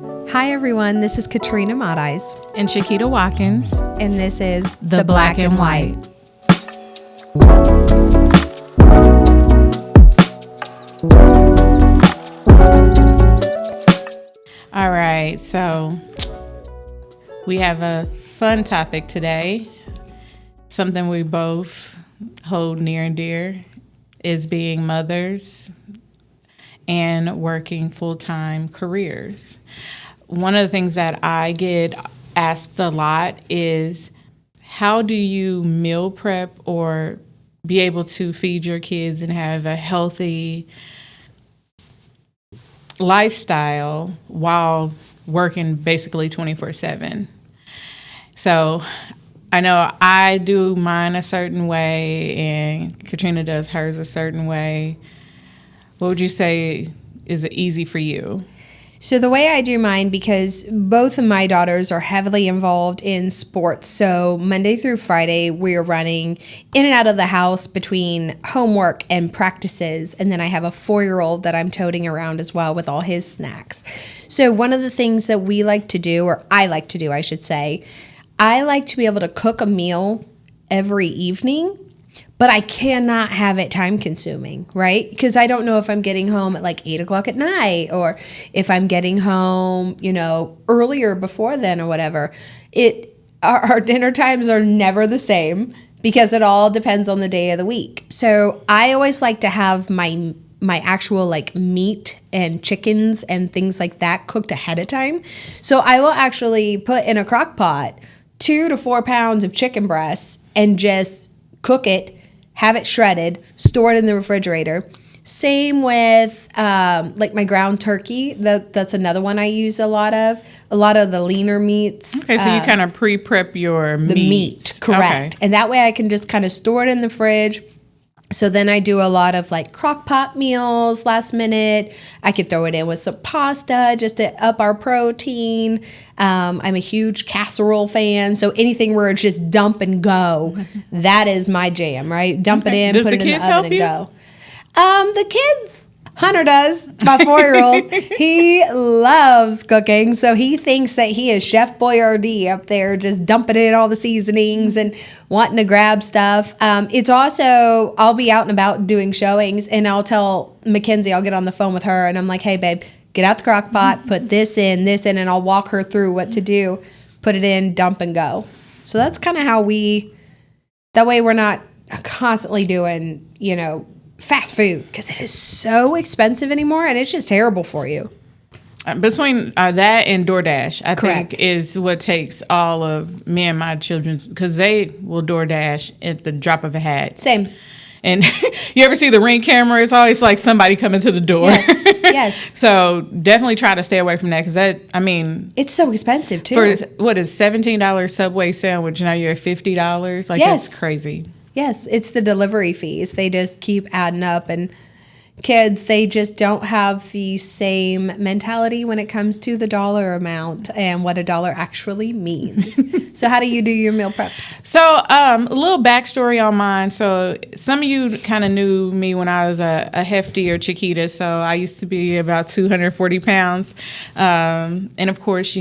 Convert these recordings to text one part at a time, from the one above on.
Hi everyone, this is Katrina Modice. And Chiquita Watkins. And this is The Black and White. All right, so we have a fun topic today. Something we both hold near and dear is being mothers and working full-time careers. One of the things that I get asked a lot is, how do you meal prep or be able to feed your kids and have a healthy lifestyle while working basically 24/7? So I know I do mine a certain way and Katrina does hers a certain way. What would you say is easy for you? So the way I do mine, because both of my daughters are heavily involved in sports. So Monday through Friday, we're running in and out of the house between homework and practices. And then I have a 4-year-old that I'm toting around as well with all his snacks. So one of the things that we like to do, or I like to do, I should say, I like to be able to cook a meal every evening, but I cannot have it time consuming, right? Because I don't know if I'm getting home at like 8 o'clock at night or if I'm getting home, earlier before then or whatever. Our dinner times are never the same because it all depends on the day of the week. So I always like to have my actual like meat and chickens and things like that cooked ahead of time. So I will actually put in a crock pot 2 to 4 pounds of chicken breasts and just cook it, have it shredded, store it in the refrigerator. Same with like my ground turkey. That's another one I use a lot of. A lot of the leaner meats. Okay, so you kind of pre-prep your meat. Correct. Okay. And that way I can just kind of store it in the fridge. So then I do a lot of like crock pot meals last minute. I could throw it in with some pasta just to up our protein. I'm a huge casserole fan. So anything where it's just dump and go, that is my jam, right? Dump it in, put it in the oven and go. The kids, Hunter does, my 4-year-old. He loves cooking, so he thinks that he is Chef Boyardee up there just dumping in all the seasonings and wanting to grab stuff. It's also, I'll be out and about doing showings, and I'll tell Mackenzie, I'll get on the phone with her, and I'm like, hey, babe, get out the crock pot, put this in, and I'll walk her through what to do. Put it in, dump, and go. So that's kind of how that way we're not constantly doing, fast food, because it is so expensive anymore and it's just terrible for you. Between that and DoorDash, I Correct. think is what takes all of me and my children's, because they will DoorDash at the drop of a hat. Same. And you ever see the Ring camera? It's always like somebody coming to the door. Yes. So definitely try to stay away from that, because it's so expensive too. For what is $17 Subway sandwich, now you're at $50. Like, yes. It's crazy. Yes, it's the delivery fees. They just keep adding up, and kids, they just don't have the same mentality when it comes to the dollar amount and what a dollar actually means. So how do you do your meal preps? So a little backstory on mine. So some of you kind of knew me when I was a heftier Chiquita. So I used to be about 240 pounds. And of course,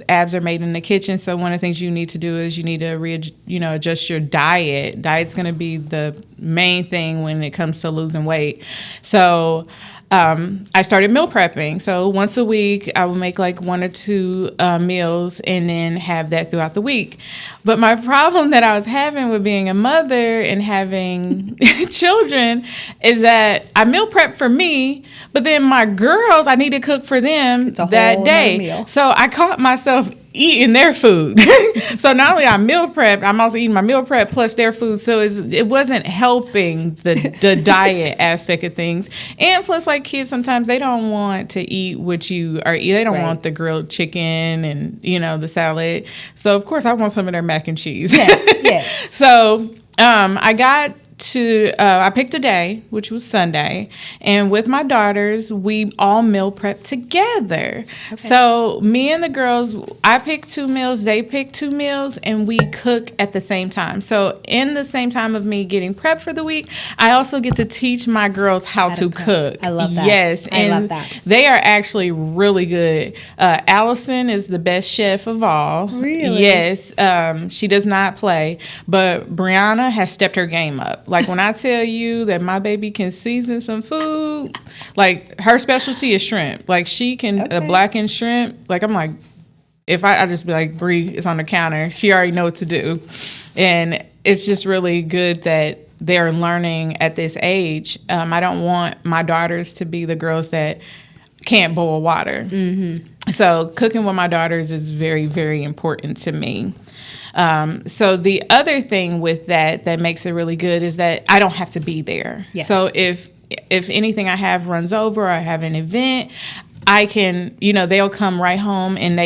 abs are made in the kitchen. So one of the things you need to do is you need to adjust your diet. Diet's going to be the main thing when it comes to losing weight. So I started meal prepping. So once a week, I would make like 1 or 2 meals and then have that throughout the week. But my problem that I was having with being a mother and having children is that I meal prep for me, but then my girls, I need to cook for them that day. Meal. So I caught myself eating their food. So not only I meal prepped, I'm also eating my meal prep plus their food. So it wasn't helping the diet aspect of things. And plus, like, kids, sometimes they don't want to eat what you are eating. They don't want the grilled chicken and, the salad. So, of course, I want some of their mac and cheese. Yes. So I got I picked a day, which was Sunday, and with my daughters, we all meal prep together. Okay. So me and the girls, I pick 2 meals, they pick 2 meals, and we cook at the same time. So in the same time of me getting prepped for the week, I also get to teach my girls how to cook. I love that. Yes, I love that. They are actually really good. Allison is the best chef of all. Really? Yes, she does not play, but Brianna has stepped her game up. Like when I tell you that my baby can season some food, like her specialty is shrimp. Like she can blackened shrimp. Like I'm like, if I just be like, Bree, it's on the counter. She already know what to do. And it's just really good that they're learning at this age. I don't want my daughters to be the girls that can't boil water. Mm-hmm. So cooking with my daughters is very, very important to me. So the other thing with that makes it really good is that I don't have to be there. Yes. So if anything I have runs over or I have an event, I can, they'll come right home and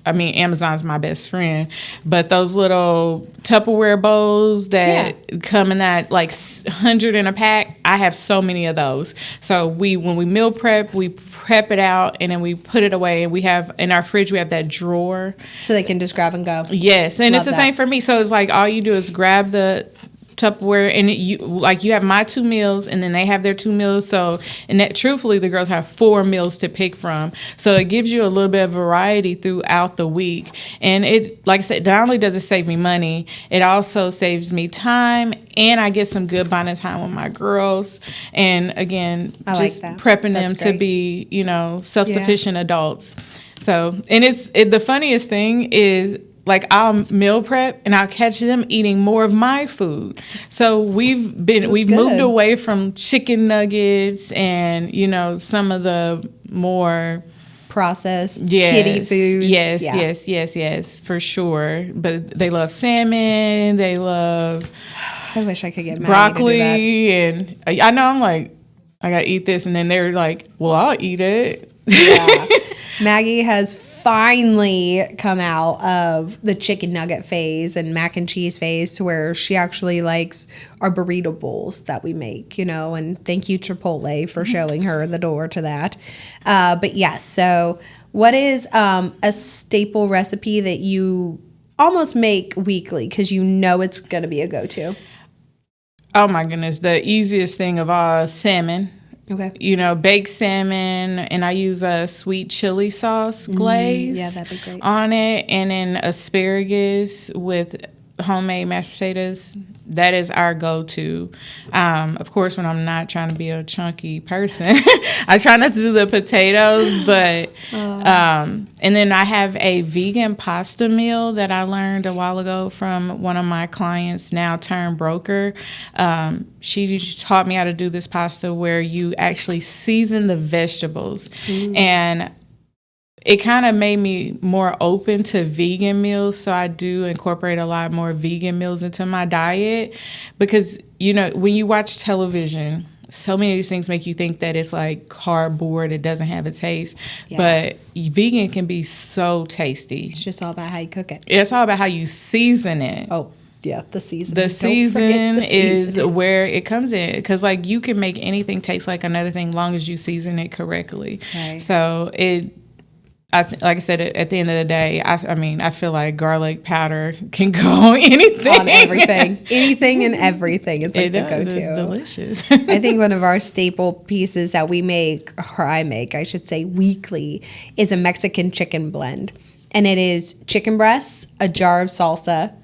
Amazon's my best friend, but those little Tupperware bowls that come in that like 100 in a pack, I have so many of those. So when we meal prep, we prep it out and then we put it away, and we have in our fridge, we have that drawer. So they can just grab and go. Yes. And it's the same for me. So it's like all you do is grab the Tupperware, and you have my 2 meals, and then they have their 2 meals. So, and that truthfully, the girls have 4 meals to pick from. So it gives you a little bit of variety throughout the week. And it, like I said, not only does it save me money, it also saves me time, and I get some good bonding time with my girls. And again, just prepping them to be, self-sufficient adults. So, and the funniest thing is, like I'll meal prep and I'll catch them eating more of my food. So we've moved away from chicken nuggets and, some of the more processed kiddie foods. Yes, for sure. But they love salmon. They love I wish I could get Maggie broccoli. To do that. And I know I'm like, I got to eat this. And then they're like, well, I'll eat it. Yeah. Maggie has finally come out of the chicken nugget phase and mac and cheese phase to where she actually likes our burrito bowls that we make, and thank you Chipotle for showing her the door to that. But yes, so what is a staple recipe that you almost make weekly because it's going to be a go-to? Oh my goodness, the easiest thing of all, salmon. Okay. Baked salmon, and I use a sweet chili sauce glaze that'd be great. On it, and then asparagus with homemade mashed potatoes. That is our go-to. Of course, when I'm not trying to be a chunky person, I try not to do the potatoes, but and then I have a vegan pasta meal that I learned a while ago from one of my clients, now turned broker. She taught me how to do this pasta where you actually season the vegetables. And it kind of made me more open to vegan meals. So I do incorporate a lot more vegan meals into my diet because, when you watch television, so many of these things make you think that it's like cardboard. It doesn't have a taste. Yeah. But vegan can be so tasty. It's just all about how you cook it. It's all about how you season it. Oh, yeah, the seasoning. The season is where it comes in. Because, you can make anything taste like another thing long as you season it correctly. Right. So like I said, at the end of the day, I feel like garlic powder can go on anything. On everything. Anything and everything. It's like the go-to. It's delicious. I think one of our staple pieces that we make, or I should say weekly, is a Mexican chicken blend. And it is chicken breasts, a jar of salsa,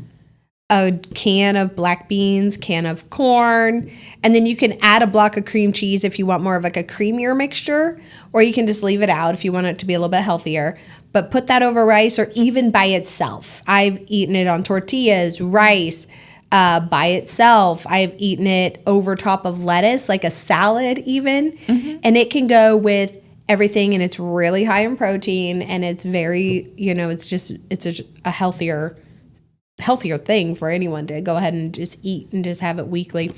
a can of black beans, can of corn, and then you can add a block of cream cheese if you want more of like a creamier mixture, or you can just leave it out if you want it to be a little bit healthier. But put that over rice or even by itself. I've eaten it on tortillas, rice, by itself. I've eaten it over top of lettuce, like a salad even, and it can go with everything, and it's really high in protein, and it's very, it's a healthier thing for anyone to go ahead and just eat and just have it weekly.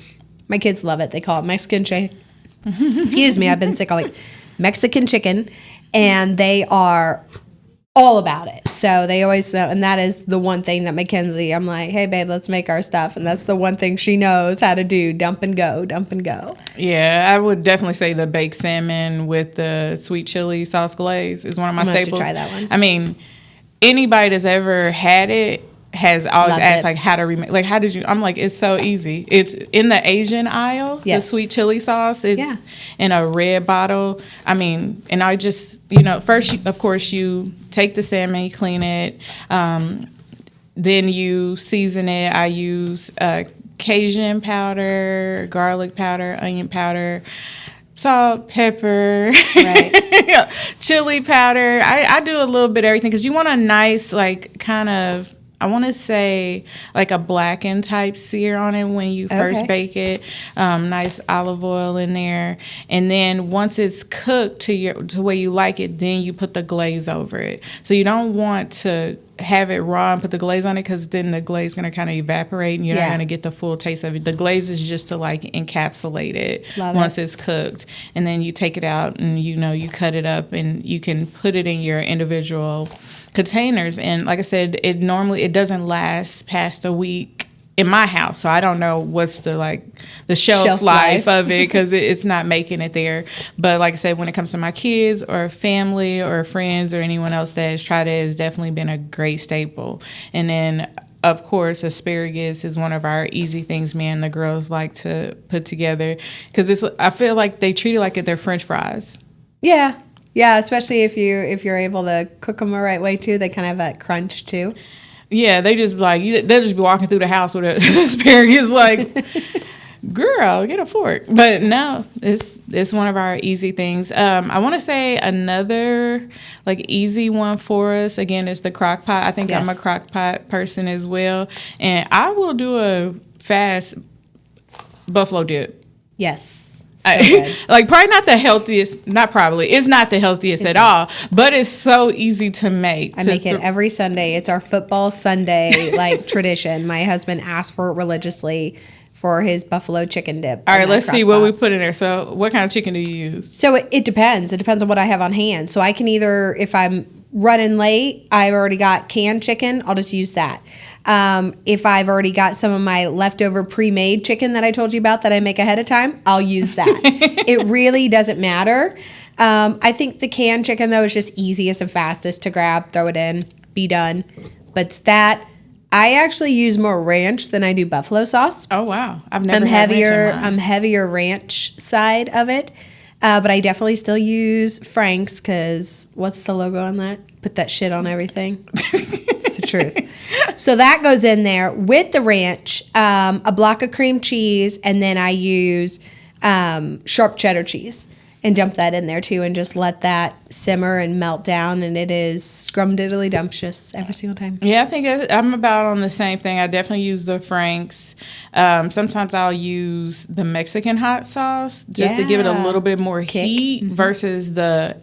My kids love it. They call it Mexican chicken. Excuse me, I've been sick all week. Mexican chicken, and they are all about it. So they always know, and that is the one thing that Mackenzie, I'm like, hey babe, let's make our stuff. And that's the one thing she knows how to do, dump and go, dump and go. Yeah, I would definitely say the baked salmon with the sweet chili sauce glaze is one of my staples. Try that one. I mean, anybody that's ever had it has always Loves asked it. like how to remake, like how did you, I'm like, it's so easy. It's in the Asian aisle, Yes. the sweet chili sauce. It's Yeah. in a red bottle. I mean, and I just, first, of course, you take the salmon, you clean it, then you season it. I use Cajun powder, garlic powder, onion powder, salt, pepper, Right. chili powder. I do a little bit of everything because you want a nice, like, kind of, I want to say like a blackened type sear on it when you first bake it. Nice olive oil in there, and then once it's cooked to where you like it, then you put the glaze over it. So you don't want to have it raw and put the glaze on it because then the glaze is going to kind of evaporate and you're not going to get the full taste of it. The glaze is just to like encapsulate it once it's cooked, and then you take it out and you cut it up and you can put it in your individual containers. And like I said, it doesn't last past a week in my house, so I don't know what's the shelf life of it because it's not making it there. But like I said, when it comes to my kids or family or friends or anyone else that has tried it, it's definitely been a great staple. And then of course, asparagus is one of our easy things me and the girls like to put together because I feel like they treat it like they're French fries. Yeah. Yeah, especially if you're able to cook them the right way too. They kind of have that crunch too. Yeah, they just they'll just be walking through the house with asparagus like, girl, get a fork. But no, it's one of our easy things. I want to say another like easy one for us again is the crock pot. I think I'm a crock pot person as well, and I will do a fast buffalo dip. Yes. So good. Like probably not the healthiest, not probably, it's not the healthiest at all, but it's so easy to make. I make it every Sunday. It's our football Sunday like tradition. My husband asks for it religiously for his buffalo chicken dip. All right, let's see what we put in there. So what kind of chicken do you use? So it depends. It depends on what I have on hand. So I can either, if I'm running late, I've already got canned chicken, I'll just use that. If I've already got some of my leftover pre-made chicken that I told you about that I make ahead of time, I'll use that. It really doesn't matter. I think the canned chicken, though, is just easiest and fastest to grab, throw it in, be done. But it's that. I actually use more ranch than I do buffalo sauce. Oh, wow. I've never had ranch in mine. I'm heavier ranch side of it. But I definitely still use Frank's because what's the logo on that? Put that shit on everything. It's the truth. So that goes in there with the ranch, a block of cream cheese, and then I use sharp cheddar cheese and dump that in there too and just let that simmer and melt down, and it is scrumdiddly-dumptious every single time. Yeah, I think I'm about on the same thing. I definitely use the Frank's. Sometimes I'll use the Mexican hot sauce just to give it a little bit more heat versus the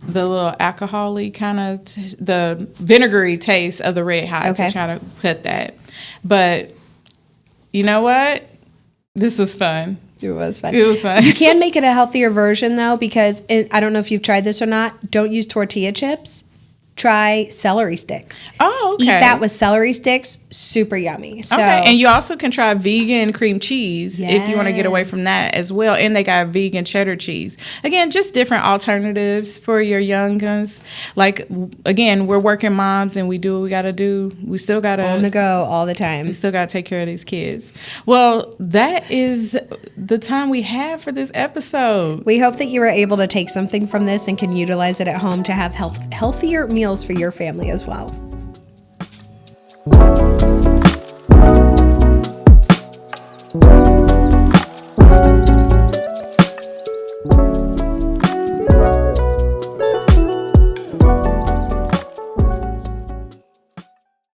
little alcohol-y kind of, the vinegary taste of the Red Hot to try to put that. But you know what? This was fun. It was fun. It was fun. You can make it a healthier version, though, because I don't know if you've tried this or not. Don't use tortilla chips. Try celery sticks. Oh, okay. Eat that with celery sticks. Super yummy. So, okay, and you also can try vegan cream cheese if you want to get away from that as well. And they got vegan cheddar cheese. Again, just different alternatives for your young guns. Like, again, we're working moms and we do what we got to do. We still got to... On the go all the time. We still got to take care of these kids. Well, that is the time we have for this episode. We hope that you were able to take something from this and can utilize it at home to have healthier meals for your family as well.